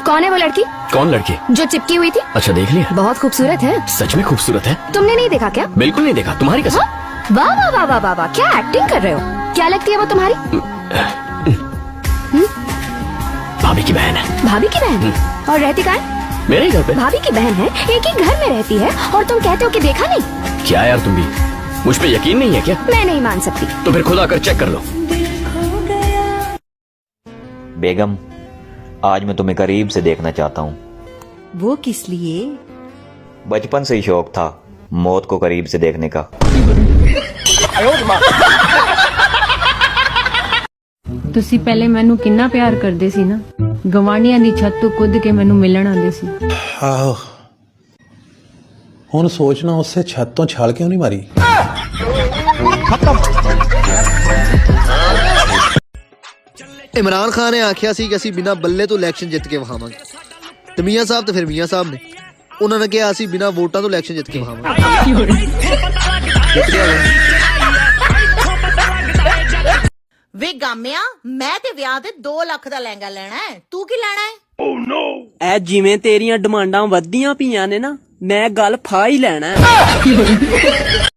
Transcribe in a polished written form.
कौन है वो लड़की कौन लड़की? जो चिपकी हुई थी? अच्छा देख लिया। बहुत खूबसूरत है। सच में खूबसूरत है? तुमने नहीं देखा क्या? बिल्कुल नहीं देखा, तुम्हारी कसम। हाँ? वाह वाह वाह वाह वाह वाह, क्या एक्टिंग कर रहे हो। क्या लगती है वो तुम्हारी? भाभी की बहन है। भाभी की बहन? और रहती कहाँ है? मेरे ही घर पे। भाभी की बहन है, एक ही घर में रहती है और तुम कहते हो कि देखा नहीं। क्या यार तुम भी, मुझ पे यकीन नहीं है क्या? मैं नहीं मान सकती। तो फिर खुद आकर चेक कर लो। बेगम, आज मैं तुम्हें करीब से देखना चाहता हूँ। वो किस लिए? बचपन से ही शौक था मौत को करीब से देखने का। ਤੁਸੀਂ ਪਹਿਲੇ ਮੈਨੂੰ ਕਿੰਨਾ ਪਿਆਰ ਕਰਦੇ ਸੀ ਨਾ। ਗਵਾਂਢੀਆਂ ਦੀ ਛੱਤ ਤੋਂ ਕੁੱਦ ਕੇ ਮੈਨੂੰ ਮਿਲਣ ਆਉਂਦੇ ਸੀ। ਆਹੋ, ਹੁਣ ਸੋਚਣਾ ਉਸੇ ਛੱਤ ਤੋਂ ਛਾਲ ਕਿਉਂ ਨਹੀਂ ਮਾਰੀ। इमरान खान ने आख्या सी कि असी बिना बल्ले तो इलैक्शन जित के विखावांगे, ते मियां साहब तो फिर मियां साहब ने उन्होंने कहा असी बिना वोटां तो इलैक्शन जित के विखावांगे। ਵੇ ਗਾਮਿਆ, ਮੈਂ ਤੇ ਵਿਆਹ ਤੇ 2 ਲੱਖ ਦਾ ਲਹਿੰਗਾ ਲੈਣਾ ਹੈ, ਤੂੰ ਕੀ ਲੈਣਾ ਹੈ? ਓ ਨੋ, ਐ ਜਿਵੇਂ ਤੇਰੀਆਂ ਡਿਮਾਂਡਾਂ ਵੱਧਦੀਆਂ ਪਈਆਂ ਨੇ ਨਾ, ਮੈਂ ਗੱਲ ਫਾ ਹੀ ਲੈਣਾ ਹੈ।